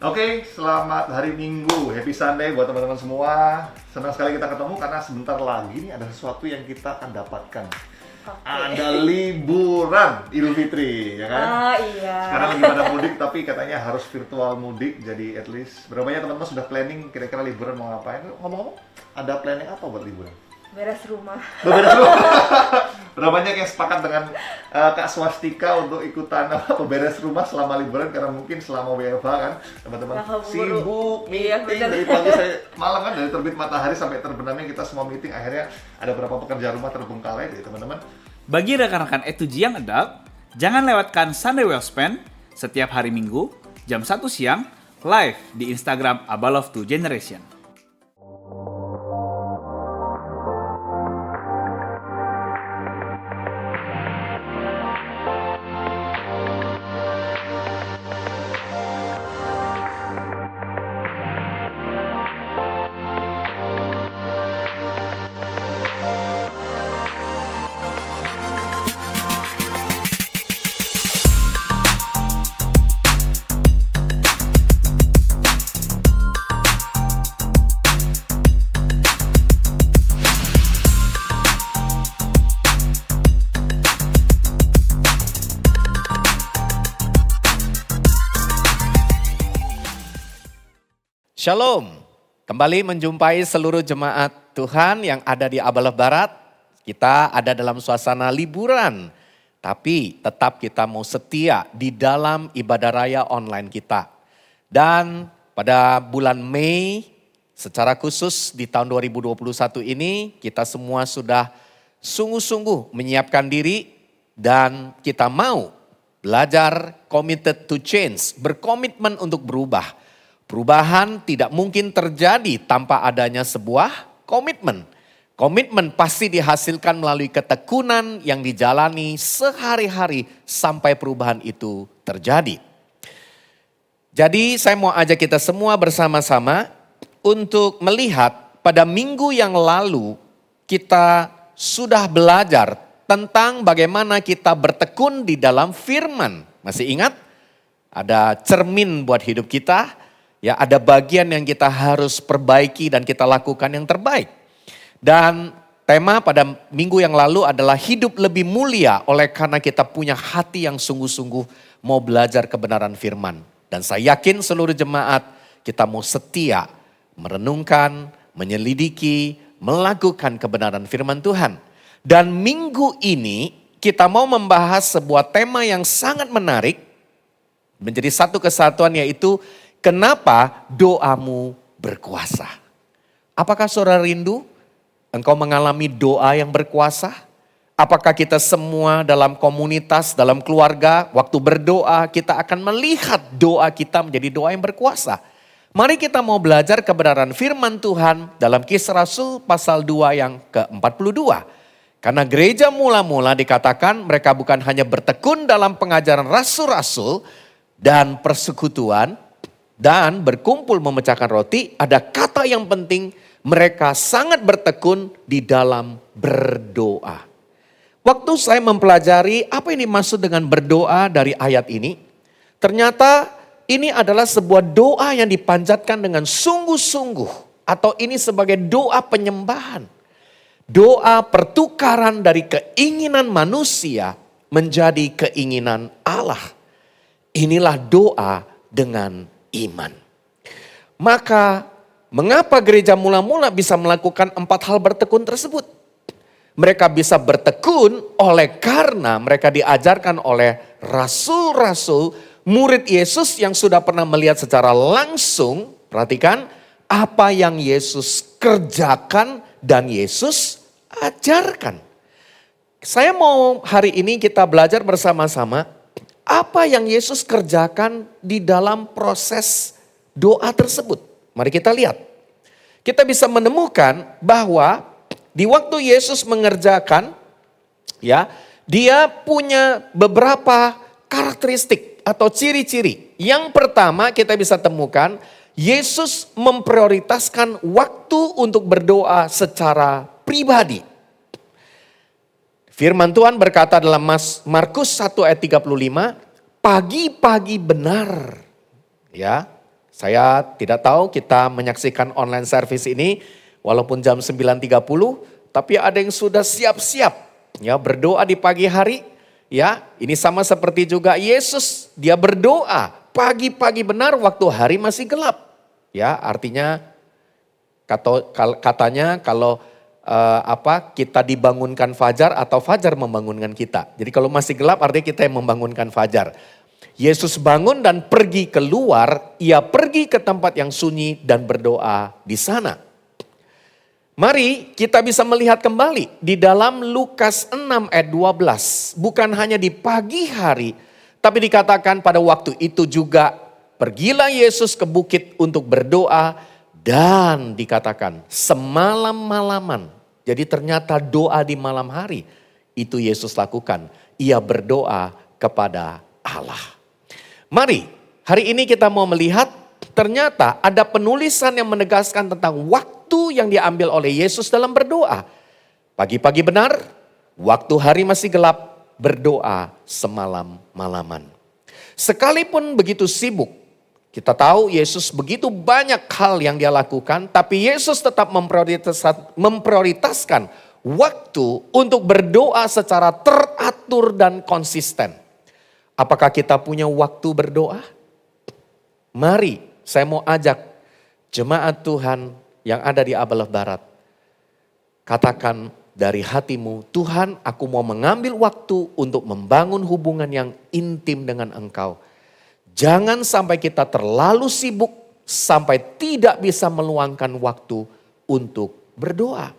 Oke, selamat hari Minggu, Happy Sunday buat teman-teman semua. Senang sekali kita ketemu karena sebentar lagi nih ada sesuatu yang kita akan dapatkan. Ada liburan Idul Fitri, ya kan? Ah iya. Sekarang lagi pada mudik, tapi katanya harus virtual mudik. Jadi at least, berapa banyak teman-teman sudah planning kira-kira liburan mau ngapain? Ngomong-ngomong, ada planning apa buat liburan? Beres rumah. Beres dulu. Berapa banyak yang sepakat dengan Kak Swastika untuk ikutan beres rumah selama liburan, karena mungkin selama WFH kan teman-teman sibuk meeting dari pagi sampai malam kan, dari terbit matahari sampai terbenamnya kita semua meeting, akhirnya ada beberapa pekerjaan rumah terbengkalai jadi teman-teman. Bagi rekan-rekan E2G yang adult, jangan lewatkan Sunday Well Spent setiap hari Minggu jam 1 siang live di Instagram Abalove 2 Generation. Shalom, kembali menjumpai seluruh jemaat Tuhan yang ada di Abalove Barat. Kita ada dalam suasana liburan, tapi tetap kita mau setia di dalam ibadah raya online kita. Dan pada bulan Mei, secara khusus di tahun 2021 ini, kita semua sudah sungguh-sungguh menyiapkan diri dan kita mau belajar committed to change, berkomitmen untuk berubah. Perubahan tidak mungkin terjadi tanpa adanya sebuah komitmen. Komitmen pasti dihasilkan melalui ketekunan yang dijalani sehari-hari sampai perubahan itu terjadi. Jadi saya mau ajak kita semua bersama-sama untuk melihat pada minggu yang lalu kita sudah belajar tentang bagaimana kita bertekun di dalam firman. Masih ingat? Ada cermin buat hidup kita. Ya, ada bagian yang kita harus perbaiki dan kita lakukan yang terbaik. Dan tema pada minggu yang lalu adalah hidup lebih mulia oleh karena kita punya hati yang sungguh-sungguh mau belajar kebenaran firman. Dan saya yakin seluruh jemaat kita mau setia merenungkan, menyelidiki, melakukan kebenaran firman Tuhan. Dan minggu ini kita mau membahas sebuah tema yang sangat menarik. Menjadi satu kesatuan, yaitu kenapa doamu berkuasa? Apakah saudara rindu engkau mengalami doa yang berkuasa? Apakah kita semua dalam komunitas, dalam keluarga, waktu berdoa kita akan melihat doa kita menjadi doa yang berkuasa? Mari kita mau belajar kebenaran firman Tuhan dalam Kisah Rasul pasal 2 yang ke-42. Karena gereja mula-mula dikatakan mereka bukan hanya bertekun dalam pengajaran rasul-rasul dan persekutuan, dan berkumpul memecahkan roti, ada kata yang penting, mereka sangat bertekun di dalam berdoa. Waktu saya mempelajari apa yang dimaksud dengan berdoa dari ayat ini, ternyata ini adalah sebuah doa yang dipanjatkan dengan sungguh-sungguh, atau ini sebagai doa penyembahan. Doa pertukaran dari keinginan manusia menjadi keinginan Allah. Inilah doa dengan iman. Maka mengapa gereja mula-mula bisa melakukan 4 hal bertekun tersebut? Mereka bisa bertekun oleh karena mereka diajarkan oleh rasul-rasul, murid Yesus yang sudah pernah melihat secara langsung, perhatikan apa yang Yesus kerjakan dan Yesus ajarkan. Saya mau hari ini kita belajar bersama-sama apa yang Yesus kerjakan di dalam proses doa tersebut. Mari kita lihat. Kita bisa menemukan bahwa di waktu Yesus mengerjakan, ya, dia punya beberapa karakteristik atau ciri-ciri. Yang pertama kita bisa temukan, Yesus memprioritaskan waktu untuk berdoa secara pribadi. Firman Tuhan berkata dalam Markus 1 ayat 35, pagi-pagi benar. Ya, Saya tidak tahu kita menyaksikan online service ini walaupun jam 9.30, tapi ada yang sudah siap-siap ya berdoa di pagi hari. Ya, ini sama seperti juga Yesus, dia berdoa pagi-pagi benar waktu hari masih gelap. Ya, artinya katanya kalau kita dibangunkan fajar atau fajar membangunkan kita. Jadi kalau masih gelap artinya kita yang membangunkan fajar. Yesus bangun dan pergi keluar, ia pergi ke tempat yang sunyi dan berdoa di sana. Mari kita bisa melihat kembali di dalam Lukas 6 ayat 12. Bukan hanya di pagi hari, tapi dikatakan pada waktu itu juga pergilah Yesus ke bukit untuk berdoa. Dan dikatakan semalam-malaman. Jadi ternyata doa di malam hari itu Yesus lakukan. Ia berdoa kepada Allah. Mari hari ini kita mau melihat ternyata ada penulisan yang menegaskan tentang waktu yang diambil oleh Yesus dalam berdoa. Pagi-pagi benar, waktu hari masih gelap, berdoa semalam-malaman. Sekalipun begitu sibuk, kita tahu Yesus begitu banyak hal yang dia lakukan, tapi Yesus tetap memprioritaskan waktu untuk berdoa secara teratur dan konsisten. Apakah kita punya waktu berdoa? Mari saya mau ajak jemaat Tuhan yang ada di Abalah Barat. Katakan dari hatimu, Tuhan aku mau mengambil waktu untuk membangun hubungan yang intim dengan Engkau. Jangan sampai kita terlalu sibuk sampai tidak bisa meluangkan waktu untuk berdoa.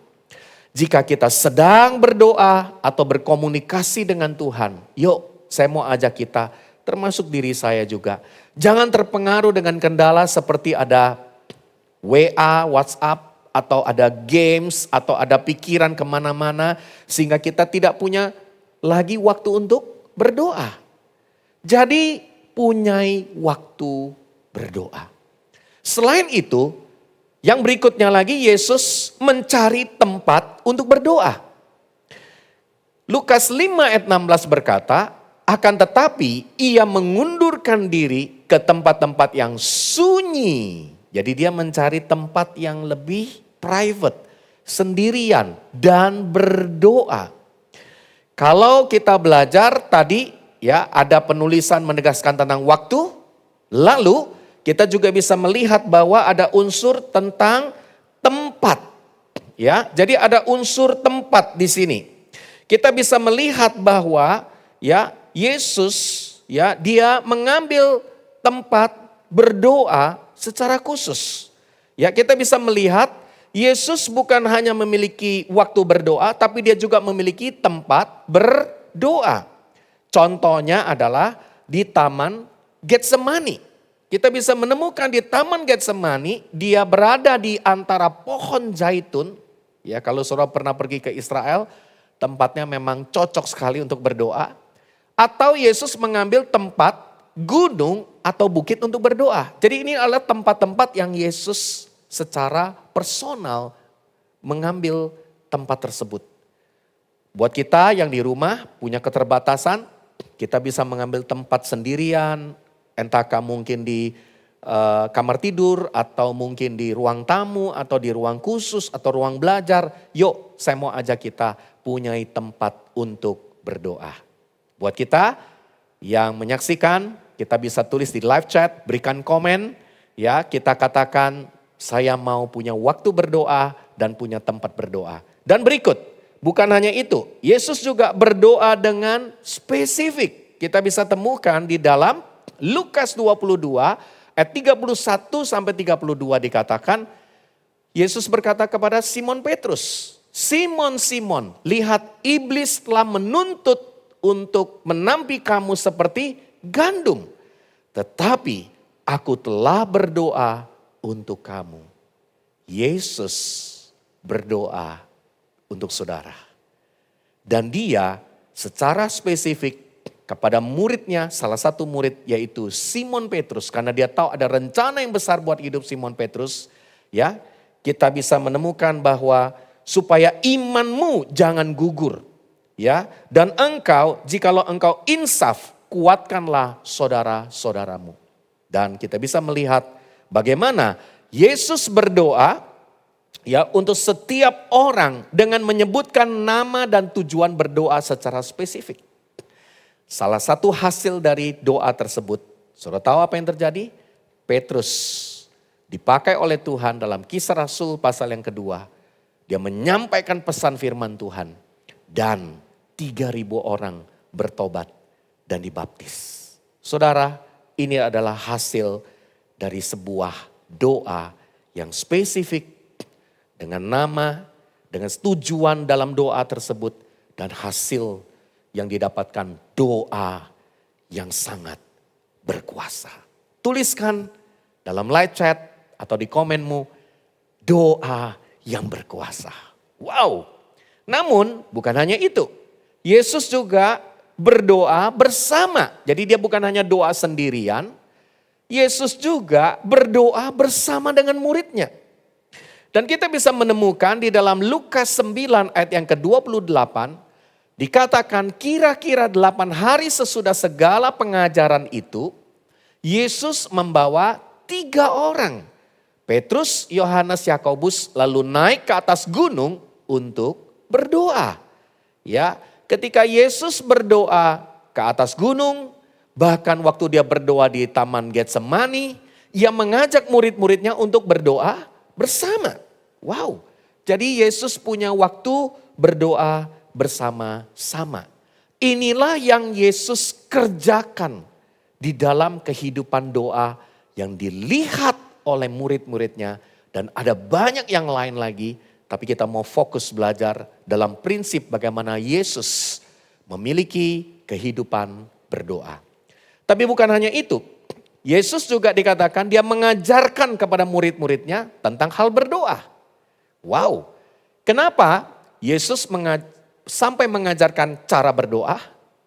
Jika kita sedang berdoa atau berkomunikasi dengan Tuhan, yuk saya mau ajak kita, termasuk diri saya juga. Jangan terpengaruh dengan kendala seperti ada WA, WhatsApp, atau ada games, atau ada pikiran kemana-mana. Sehingga kita tidak punya lagi waktu untuk berdoa. Jadi punyai waktu berdoa. Selain itu, yang berikutnya lagi Yesus mencari tempat untuk berdoa. Lukas 5 ayat 16 berkata, akan tetapi ia mengundurkan diri ke tempat-tempat yang sunyi. Jadi dia mencari tempat yang lebih private, sendirian dan berdoa. Kalau kita belajar tadi, ya, ada penulisan menegaskan tentang waktu, lalu kita juga bisa melihat bahwa ada unsur tentang tempat. Ya, jadi ada unsur tempat di sini. Kita bisa melihat bahwa ya Yesus ya dia mengambil tempat berdoa secara khusus. Ya, kita bisa melihat Yesus bukan hanya memiliki waktu berdoa, tapi dia juga memiliki tempat berdoa. Contohnya adalah di Taman Getsemani. Kita bisa menemukan di Taman Getsemani, dia berada di antara pohon zaitun. Ya, kalau saudara pernah pergi ke Israel, tempatnya memang cocok sekali untuk berdoa. Atau Yesus mengambil tempat gunung atau bukit untuk berdoa. Jadi ini adalah tempat-tempat yang Yesus secara personal mengambil tempat tersebut. Buat kita yang di rumah punya keterbatasan, kita bisa mengambil tempat sendirian, entahkah mungkin di kamar tidur atau mungkin di ruang tamu atau di ruang khusus atau ruang belajar. Yuk, saya mau ajak kita punyai tempat untuk berdoa. Buat kita yang menyaksikan, kita bisa tulis di live chat, berikan komen, ya kita katakan saya mau punya waktu berdoa dan punya tempat berdoa. Dan berikut. Bukan hanya itu, Yesus juga berdoa dengan spesifik. Kita bisa temukan di dalam Lukas 22 ayat 31 sampai 32 dikatakan, Yesus berkata kepada Simon Petrus, Simon, Simon, lihat iblis telah menuntut untuk menampi kamu seperti gandum. Tetapi aku telah berdoa untuk kamu. Yesus berdoa untuk saudara. Dan dia secara spesifik kepada muridnya, salah satu murid yaitu Simon Petrus. Karena dia tahu ada rencana yang besar buat hidup Simon Petrus. Ya, kita bisa menemukan bahwa supaya imanmu jangan gugur. Ya, dan engkau, jikalau engkau insaf, kuatkanlah saudara-saudaramu. Dan kita bisa melihat bagaimana Yesus berdoa ya untuk setiap orang dengan menyebutkan nama dan tujuan berdoa secara spesifik. Salah satu hasil dari doa tersebut, saudara tahu apa yang terjadi? Petrus dipakai oleh Tuhan dalam Kisah Rasul pasal yang kedua. Dia menyampaikan pesan firman Tuhan dan 3.000 orang bertobat dan dibaptis. Saudara, ini adalah hasil dari sebuah doa yang spesifik dengan nama, dengan tujuan dalam doa tersebut dan hasil yang didapatkan doa yang sangat berkuasa. Tuliskan dalam live chat atau di komenmu, doa yang berkuasa. Wow. Namun bukan hanya itu. Yesus juga berdoa bersama. Jadi dia bukan hanya doa sendirian. Yesus juga berdoa bersama dengan muridnya. Dan kita bisa menemukan di dalam Lukas 9 ayat yang ke-28. Dikatakan kira-kira 8 hari sesudah segala pengajaran itu, Yesus membawa 3 orang. Petrus, Yohanes, Yakobus lalu naik ke atas gunung untuk berdoa. Ya, ketika Yesus berdoa ke atas gunung, bahkan waktu dia berdoa di Taman Getsemani, ia mengajak murid-muridnya untuk berdoa bersama. Wow, jadi Yesus punya waktu berdoa bersama-sama. Inilah yang Yesus kerjakan di dalam kehidupan doa yang dilihat oleh murid-muridnya. Dan ada banyak yang lain lagi, tapi kita mau fokus belajar dalam prinsip bagaimana Yesus memiliki kehidupan berdoa. Tapi bukan hanya itu, Yesus juga dikatakan dia mengajarkan kepada murid-muridnya tentang hal berdoa. Wow, kenapa Yesus sampai mengajarkan cara berdoa?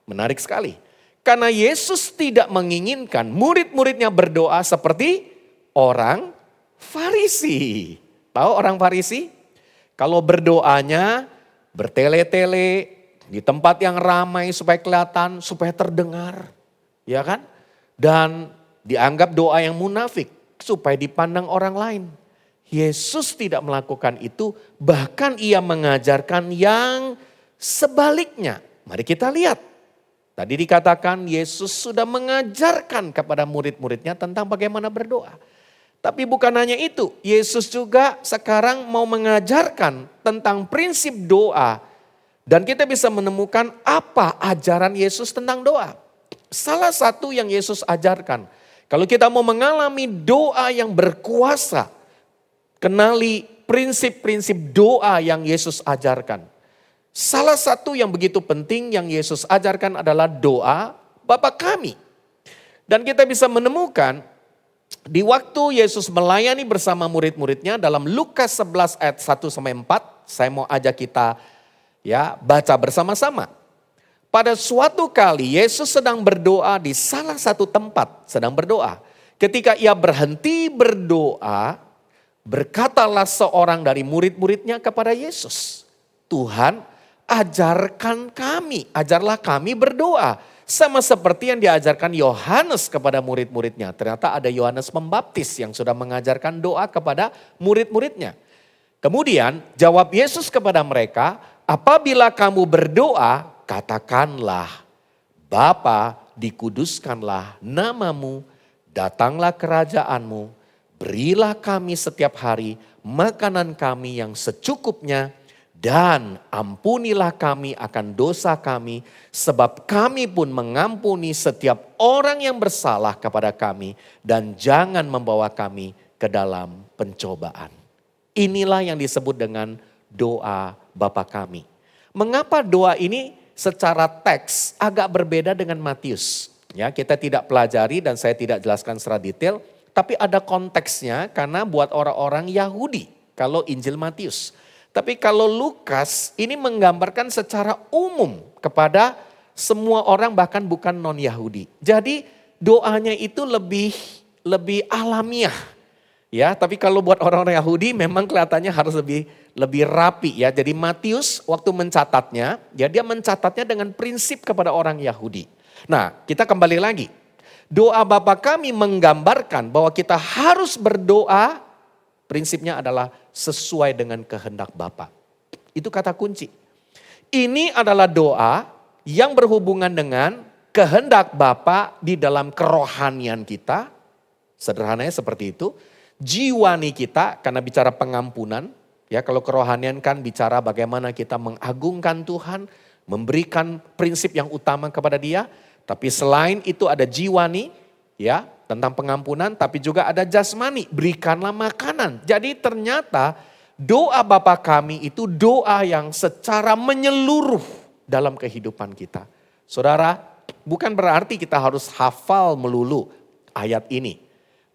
Menarik sekali. Karena Yesus tidak menginginkan murid-muridnya berdoa seperti orang Farisi. Tahu orang Farisi? Kalau berdoanya bertele-tele di tempat yang ramai supaya kelihatan, supaya terdengar. Ya kan? Dan dianggap doa yang munafik supaya dipandang orang lain. Yesus tidak melakukan itu, bahkan ia mengajarkan yang sebaliknya. Mari kita lihat. Tadi dikatakan Yesus sudah mengajarkan kepada murid-muridnya tentang bagaimana berdoa. Tapi bukan hanya itu, Yesus juga sekarang mau mengajarkan tentang prinsip doa. Dan kita bisa menemukan apa ajaran Yesus tentang doa. Salah satu yang Yesus ajarkan, kalau kita mau mengalami doa yang berkuasa, kenali prinsip-prinsip doa yang Yesus ajarkan. Salah satu yang begitu penting yang Yesus ajarkan adalah doa Bapa kami. Dan kita bisa menemukan di waktu Yesus melayani bersama murid-muridnya dalam Lukas 11 ayat 1-4, saya mau ajak kita ya baca bersama-sama. Pada suatu kali Yesus sedang berdoa di salah satu tempat, sedang berdoa. Ketika ia berhenti berdoa, berkatalah seorang dari murid-muridnya kepada Yesus, Tuhan, ajarlah kami berdoa. Sama seperti yang diajarkan Yohanes kepada murid-muridnya. Ternyata ada Yohanes Pembaptis yang sudah mengajarkan doa kepada murid-muridnya. Kemudian jawab Yesus kepada mereka, apabila kamu berdoa, katakanlah, Bapa, dikuduskanlah namamu, datanglah kerajaanmu, berilah kami setiap hari makanan kami yang secukupnya, dan ampunilah kami akan dosa kami, sebab kami pun mengampuni setiap orang yang bersalah kepada kami, dan jangan membawa kami ke dalam pencobaan. Inilah yang disebut dengan doa Bapa kami. Mengapa doa ini secara teks agak berbeda dengan Matius? Ya, kita tidak pelajari dan saya tidak jelaskan secara detail, tapi ada konteksnya karena buat orang-orang Yahudi kalau Injil Matius. Tapi kalau Lukas ini menggambarkan secara umum kepada semua orang bahkan bukan non-Yahudi. Jadi doanya itu lebih alamiah. Ya, tapi kalau buat orang-orang Yahudi memang kelihatannya harus lebih rapi ya. Jadi Matius waktu mencatatnya, ya dia mencatatnya dengan prinsip kepada orang Yahudi. Nah, kita kembali lagi. Doa Bapa kami menggambarkan bahwa kita harus berdoa, prinsipnya adalah sesuai dengan kehendak Bapa. Itu kata kunci. Ini adalah doa yang berhubungan dengan kehendak Bapa di dalam kerohanian kita. Sederhananya seperti itu. Jiwani kita, karena bicara pengampunan. Ya, kalau kerohanian kan bicara bagaimana kita mengagungkan Tuhan, memberikan prinsip yang utama kepada Dia. Tapi selain itu ada jiwani, ya, tentang pengampunan, tapi juga ada jasmani, berikanlah makanan. Jadi ternyata doa Bapa kami itu doa yang secara menyeluruh dalam kehidupan kita. Saudara, bukan berarti kita harus hafal melulu ayat ini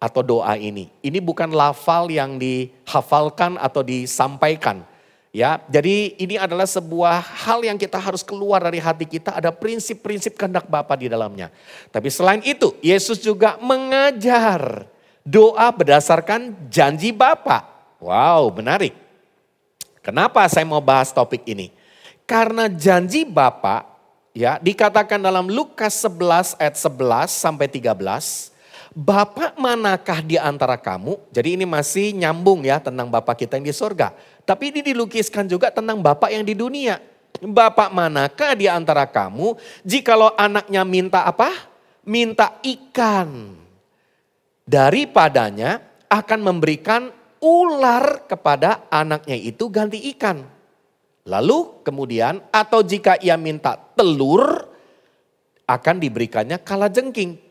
atau doa ini. Ini bukan lafal yang dihafalkan atau disampaikan. Ya, jadi ini adalah sebuah hal yang kita harus keluar dari hati kita, ada prinsip-prinsip kehendak Bapa di dalamnya. Tapi selain itu, Yesus juga mengajar doa berdasarkan janji Bapa. Wow, menarik. Kenapa saya mau bahas topik ini? Karena janji Bapa, ya, dikatakan dalam Lukas 11 ayat 11 sampai 13, Bapa manakah di antara kamu? Jadi ini masih nyambung ya tentang Bapa kita yang di sorga. Tapi ini dilukiskan juga tentang Bapa yang di dunia. Bapa manakah di antara kamu jikalau anaknya minta apa? Minta ikan. Daripadanya akan memberikan ular kepada anaknya itu ganti ikan. Lalu kemudian atau jika ia minta telur akan diberikannya kalajengking.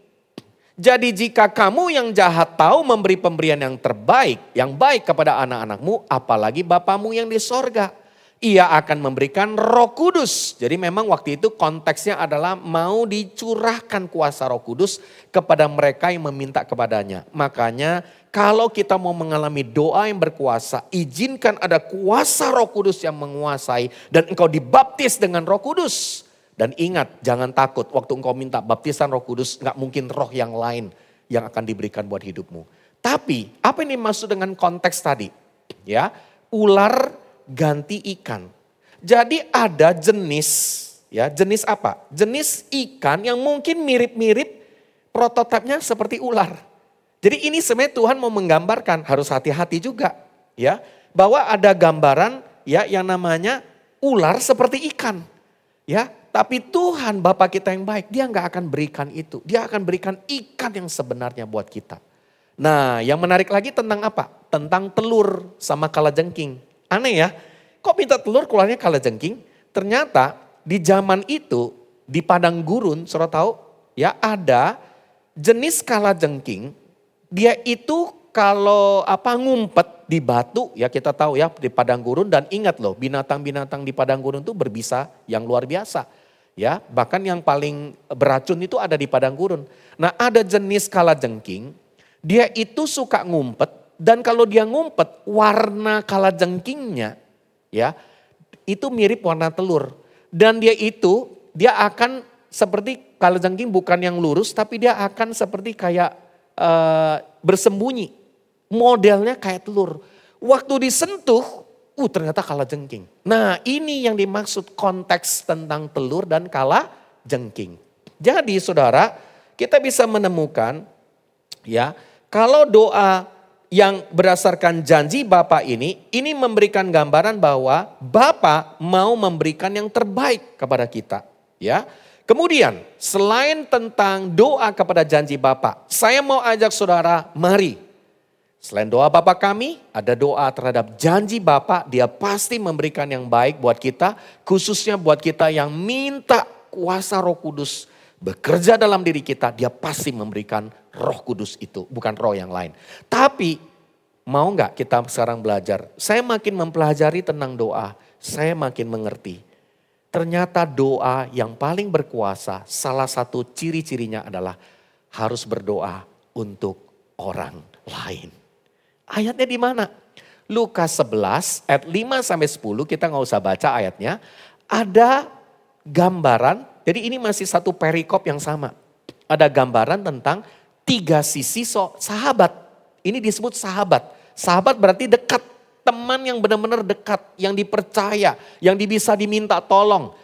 Jadi jika kamu yang jahat tahu memberi pemberian yang terbaik, yang baik kepada anak-anakmu, apalagi Bapamu yang di sorga. Ia akan memberikan Roh Kudus. Jadi memang waktu itu konteksnya adalah mau dicurahkan kuasa Roh Kudus kepada mereka yang meminta kepadanya. Makanya kalau kita mau mengalami doa yang berkuasa, izinkan ada kuasa Roh Kudus yang menguasai dan engkau dibaptis dengan Roh Kudus. Dan ingat, jangan takut waktu engkau minta baptisan Roh Kudus, gak mungkin roh yang lain yang akan diberikan buat hidupmu. Tapi apa ini maksud dengan konteks tadi? Ya, ular ganti ikan. Jadi ada jenis, ya jenis apa? Jenis ikan yang mungkin mirip-mirip prototipenya seperti ular. Jadi ini sebenarnya Tuhan mau menggambarkan, harus hati-hati juga, ya, bahwa ada gambaran ya yang namanya ular seperti ikan, ya. Tapi Tuhan Bapa kita yang baik, Dia nggak akan berikan itu. Dia akan berikan ikan yang sebenarnya buat kita. Nah, yang menarik lagi tentang apa? Tentang telur sama kalajengking. Aneh ya, kok minta telur keluarnya kalajengking? Ternyata di zaman itu, di padang gurun, saudara tahu, ya ada jenis kalajengking. Dia itu kalau ngumpet di batu, ya kita tahu ya di padang gurun. Dan ingat loh, binatang-binatang di padang gurun itu berbisa yang luar biasa. Ya, bahkan yang paling beracun itu ada di padang gurun. Nah, ada jenis kalajengking, dia itu suka ngumpet dan kalau dia ngumpet warna kalajengkingnya ya itu mirip warna telur. Dan dia akan seperti kalajengking bukan yang lurus tapi dia akan seperti kayak bersembunyi. Modelnya kayak telur. Waktu disentuh ternyata kalajengking. Nah, ini yang dimaksud konteks tentang telur dan kalajengking. Jadi saudara, kita bisa menemukan ya, kalau doa yang berdasarkan janji Bapa ini memberikan gambaran bahwa Bapa mau memberikan yang terbaik kepada kita, ya. Kemudian, selain tentang doa kepada janji Bapa, saya mau ajak saudara, mari selain doa Bapa kami, ada doa terhadap janji Bapa, Dia pasti memberikan yang baik buat kita, khususnya buat kita yang minta kuasa Roh Kudus bekerja dalam diri kita, Dia pasti memberikan Roh Kudus itu, bukan roh yang lain. Tapi mau nggak kita sekarang belajar? Saya makin mempelajari tentang doa, saya makin mengerti. Ternyata doa yang paling berkuasa, salah satu ciri-cirinya adalah harus berdoa untuk orang lain. Ayatnya di mana? Lukas 11 ayat 5 sampai 10, kita nggak usah baca ayatnya. Ada gambaran, jadi ini masih satu perikop yang sama. Ada gambaran tentang 3 sisi sahabat. Ini disebut sahabat. Sahabat berarti dekat, teman yang benar-benar dekat, yang dipercaya, yang bisa diminta tolong.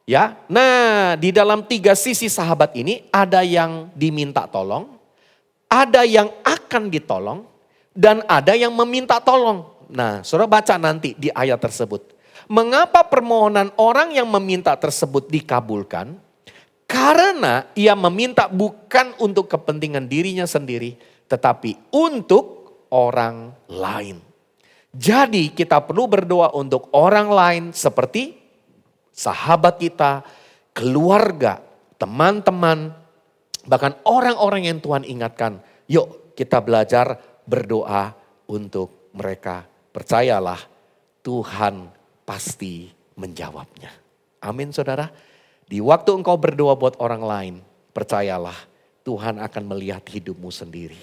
Ya, nah di dalam 3 sisi sahabat ini ada yang diminta tolong, ada yang akan ditolong, dan ada yang meminta tolong. Nah, saudara baca nanti di ayat tersebut. Mengapa permohonan orang yang meminta tersebut dikabulkan? Karena ia meminta bukan untuk kepentingan dirinya sendiri, tetapi untuk orang lain. Jadi kita perlu berdoa untuk orang lain seperti sahabat kita, keluarga, teman-teman, bahkan orang-orang yang Tuhan ingatkan. Yuk kita belajar berdoa untuk mereka. Percayalah Tuhan pasti menjawabnya. Amin saudara. Di waktu engkau berdoa buat orang lain, percayalah Tuhan akan melihat hidupmu sendiri.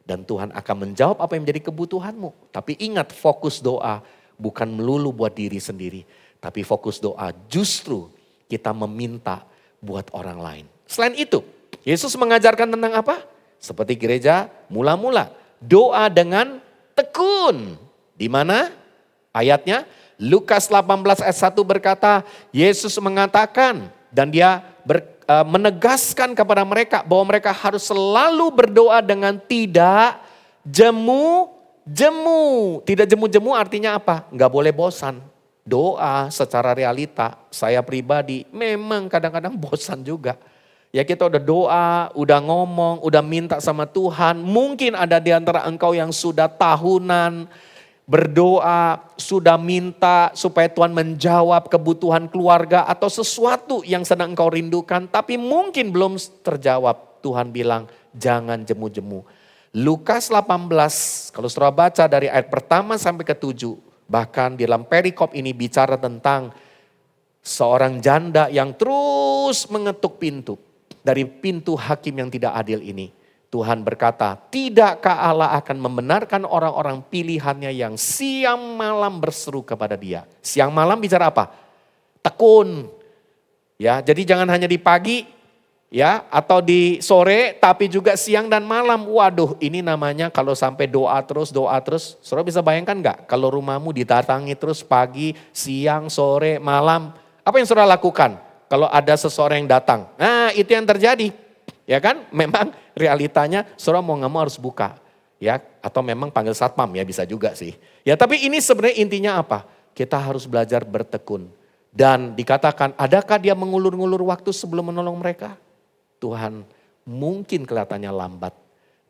Dan Tuhan akan menjawab apa yang menjadi kebutuhanmu. Tapi ingat, fokus doa bukan melulu buat diri sendiri. Tapi fokus doa justru kita meminta buat orang lain. Selain itu, Yesus mengajarkan tentang apa? Seperti gereja mula-mula. Doa dengan tekun. Di mana ayatnya? Lukas 18 ayat 1 berkata, Yesus mengatakan dan dia menegaskan kepada mereka bahwa mereka harus selalu berdoa dengan tidak jemu-jemu. Tidak jemu-jemu artinya apa? Enggak boleh bosan. Doa secara realita, saya pribadi memang kadang-kadang bosan juga. Ya kita udah doa, udah ngomong, udah minta sama Tuhan. Mungkin ada di antara engkau yang sudah tahunan berdoa, sudah minta supaya Tuhan menjawab kebutuhan keluarga atau sesuatu yang sedang engkau rindukan. Tapi mungkin belum terjawab. Tuhan bilang jangan jemu-jemu. Lukas 18, kalau saudara baca dari ayat pertama sampai ke-7. Bahkan di dalam perikop ini bicara tentang seorang janda yang terus mengetuk pintu. Dari pintu hakim yang tidak adil ini. Tuhan berkata, tidakkah Allah akan membenarkan orang-orang pilihannya yang siang malam berseru kepada dia. Siang malam bicara apa? Tekun. Ya, jadi jangan hanya di pagi ya atau di sore tapi juga siang dan malam. Waduh, ini namanya kalau sampai doa terus. Saudara bisa bayangkan enggak kalau rumahmu didatangi terus pagi, siang, sore, malam. Apa yang saudara lakukan kalau ada seseorang yang datang? Nah, itu yang terjadi. Ya kan, memang realitanya saudara mau gak mau harus buka. Ya, atau memang panggil satpam ya bisa juga sih. Ya tapi ini sebenarnya intinya apa? Kita harus belajar bertekun. Dan dikatakan adakah dia mengulur-ngulur waktu sebelum menolong mereka? Tuhan mungkin kelihatannya lambat.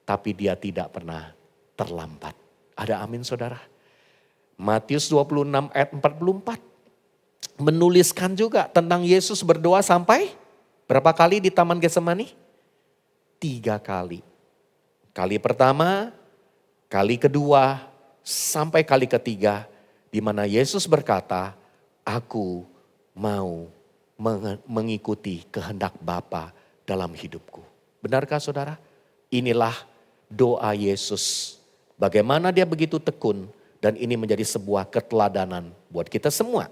Tapi dia tidak pernah terlambat. Ada amin saudara? Matius 26 ayat 44. Menuliskan juga tentang Yesus berdoa sampai berapa kali di Taman Getsemani? 3 kali. Kali pertama, kali kedua, sampai kali ketiga. Di mana Yesus berkata, aku mau mengikuti kehendak Bapa dalam hidupku. Benarkah saudara? Inilah doa Yesus. Bagaimana dia begitu tekun. Dan ini menjadi sebuah keteladanan buat kita semua.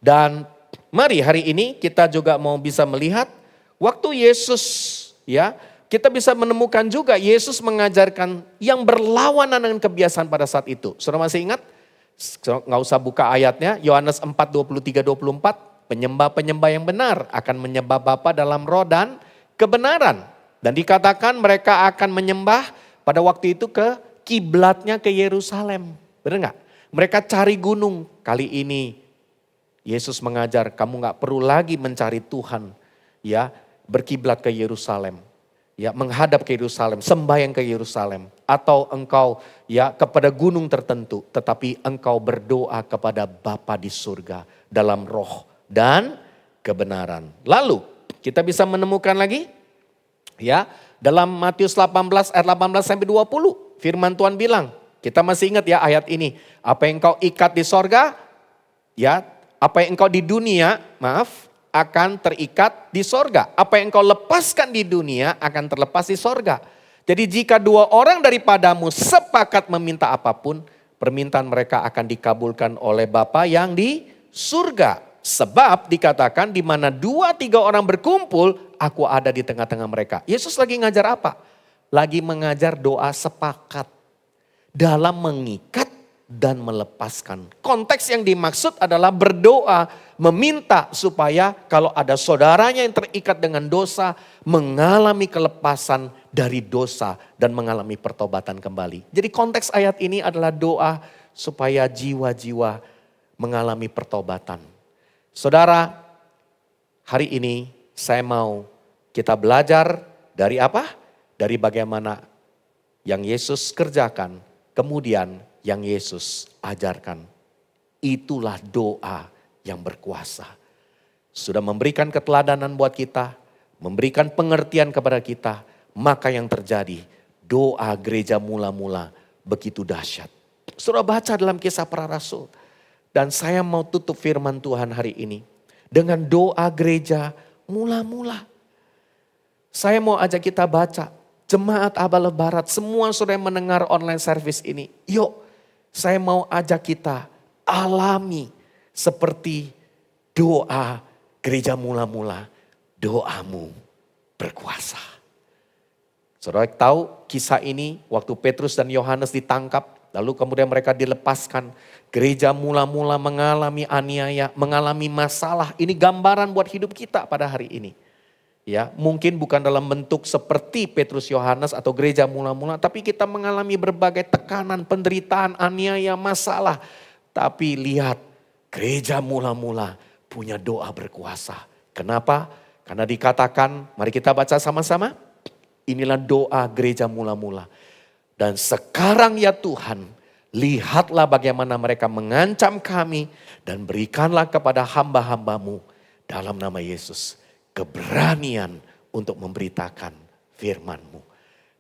Dan mari hari ini kita juga mau bisa melihat waktu Yesus ya, kita bisa menemukan juga Yesus mengajarkan yang berlawanan dengan kebiasaan pada saat itu. Saudara masih ingat? Nggak usah buka ayatnya, Yohanes 4, 23, 24. Penyembah-penyembah yang benar akan menyembah Bapa dalam roh dan kebenaran. Dan dikatakan mereka akan menyembah pada waktu itu ke kiblatnya ke Yerusalem. Benar nggak? Mereka cari gunung. Kali ini Yesus mengajar kamu nggak perlu lagi mencari Tuhan. Ya, berkiblat ke Yerusalem. Ya, menghadap ke Yerusalem, sembahyang ke Yerusalem. Atau engkau ya kepada gunung tertentu. Tetapi engkau berdoa kepada Bapa di surga dalam roh dan kebenaran. Lalu kita bisa menemukan lagi ya dalam Matius 18 ayat 18 sampai 20. Firman Tuhan bilang, kita masih ingat ya ayat ini. Apa yang engkau ikat di sorga, ya apa yang engkau di dunia, akan terikat di sorga. Apa yang engkau lepaskan di dunia akan terlepas di sorga. Jadi jika 2 orang daripadamu sepakat meminta apapun, permintaan mereka akan dikabulkan oleh Bapa yang di surga. Sebab dikatakan di mana 2-3 orang berkumpul, aku ada di tengah-tengah mereka. Yesus lagi ngajar apa? Lagi mengajar doa sepakat. Dalam mengikat dan melepaskan. Konteks yang dimaksud adalah berdoa, meminta supaya kalau ada saudaranya yang terikat dengan dosa, mengalami kelepasan dari dosa dan mengalami pertobatan kembali. Jadi konteks ayat ini adalah doa supaya jiwa-jiwa mengalami pertobatan. Saudara, hari ini saya mau kita belajar dari apa? Dari bagaimana yang Yesus kerjakan, kemudian yang Yesus ajarkan. Itulah doa yang berkuasa. Sudah memberikan keteladanan buat kita, memberikan pengertian kepada kita, maka yang terjadi doa gereja mula-mula begitu dahsyat. Sudah baca dalam Kisah Para Rasul. Dan saya mau tutup firman Tuhan hari ini dengan doa gereja mula-mula. Saya mau ajak kita baca. Jemaat Abalef Barat, semua sudah mendengar online service ini. Yuk, saya mau ajak kita alami seperti doa gereja mula-mula. Doamu berkuasa. Saudara tahu kisah ini waktu Petrus dan Yohanes ditangkap. Lalu kemudian mereka dilepaskan. Gereja mula-mula mengalami aniaya, mengalami masalah. Ini gambaran buat hidup kita pada hari ini. Ya, mungkin bukan dalam bentuk seperti Petrus Yohanes atau gereja mula-mula, tapi kita mengalami berbagai tekanan, penderitaan, aniaya, masalah. Tapi lihat, gereja mula-mula punya doa berkuasa. Kenapa? Karena dikatakan, mari kita baca sama-sama. Inilah doa gereja mula-mula. Dan sekarang ya Tuhan, lihatlah bagaimana mereka mengancam kami dan berikanlah kepada hamba-hambamu dalam nama Yesus keberanian untuk memberitakan firman-Mu.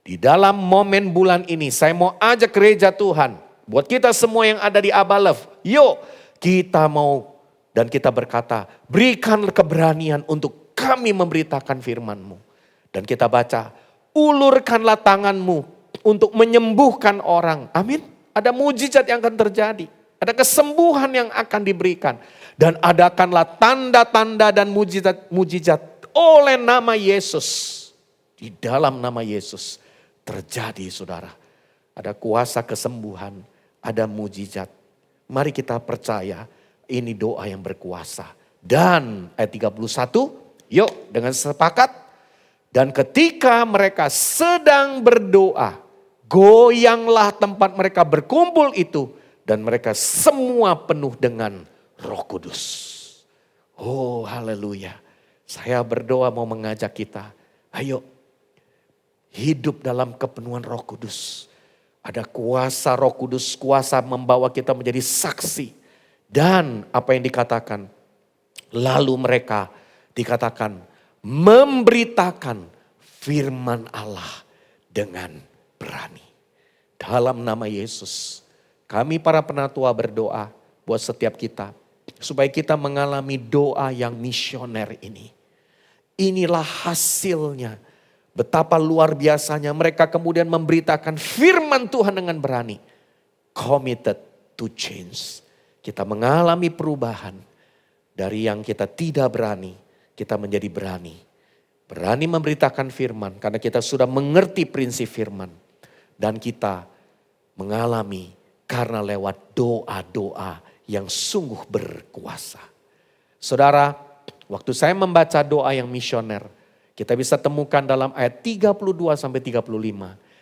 Di dalam momen bulan ini saya mau ajak gereja Tuhan, buat kita semua yang ada di Abalef, yuk kita mau dan kita berkata, berikan keberanian untuk kami memberitakan firman-Mu. Dan kita baca, ulurkanlah tangan-Mu untuk menyembuhkan orang. Amin. Ada mujizat yang akan terjadi. Ada kesembuhan yang akan diberikan. Dan adakanlah tanda-tanda dan mujizat oleh nama Yesus. Di dalam nama Yesus terjadi saudara. Ada kuasa kesembuhan, ada mujizat. Mari kita percaya ini doa yang berkuasa. Dan ayat 31, yuk dengan sepakat. Dan ketika mereka sedang berdoa, goyanglah tempat mereka berkumpul itu. Dan mereka semua penuh dengan Roh Kudus. Oh haleluya. Saya berdoa mau mengajak kita. Ayo hidup dalam kepenuhan Roh Kudus. Ada kuasa Roh Kudus, kuasa membawa kita menjadi saksi. Dan apa yang dikatakan. Lalu mereka dikatakan memberitakan firman Allah dengan berani. Dalam nama Yesus. Kami para penatua berdoa buat setiap kita. Supaya kita mengalami doa yang misioner ini. Inilah hasilnya. Betapa luar biasanya mereka kemudian memberitakan firman Tuhan dengan berani. Committed to change. Kita mengalami perubahan. Dari yang kita tidak berani, kita menjadi berani. Berani memberitakan firman karena kita sudah mengerti prinsip firman. Dan kita mengalami karena lewat doa-doa yang sungguh berkuasa. Saudara, waktu saya membaca doa yang misioner, kita bisa temukan dalam ayat 32 sampai 35.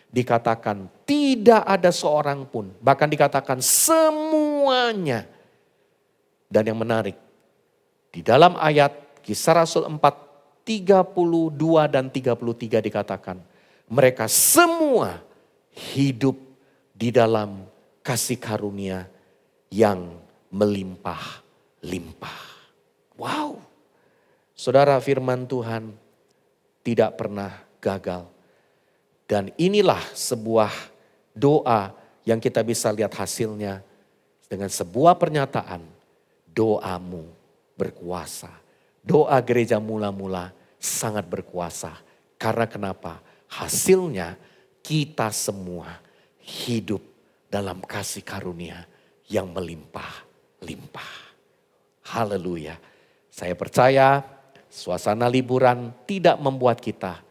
Dikatakan tidak ada seorang pun, bahkan dikatakan semuanya. Dan yang menarik, di dalam ayat Kisah Rasul 4, 32 dan 33 dikatakan, mereka semua hidup di dalam kasih karunia yang melimpah-limpah. Wow. Saudara, firman Tuhan tidak pernah gagal. Dan inilah sebuah doa yang kita bisa lihat hasilnya dengan sebuah pernyataan. Doamu berkuasa. Doa gereja mula-mula sangat berkuasa. Karena kenapa? Hasilnya kita semua hidup dalam kasih karunia yang melimpah-limpah. Haleluya. Saya percaya suasana liburan tidak membuat kita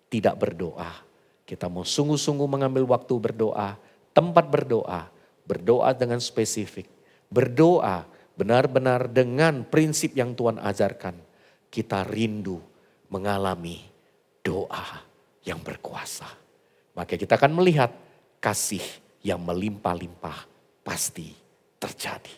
tidak berdoa. Kita mau sungguh-sungguh mengambil waktu berdoa, tempat berdoa berdoa dengan spesifik, berdoa benar-benar dengan prinsip yang Tuhan ajarkan, kita rindu mengalami doa yang berkuasa. Maka kita akan melihat kasih yang melimpah-limpah pasti terjadi.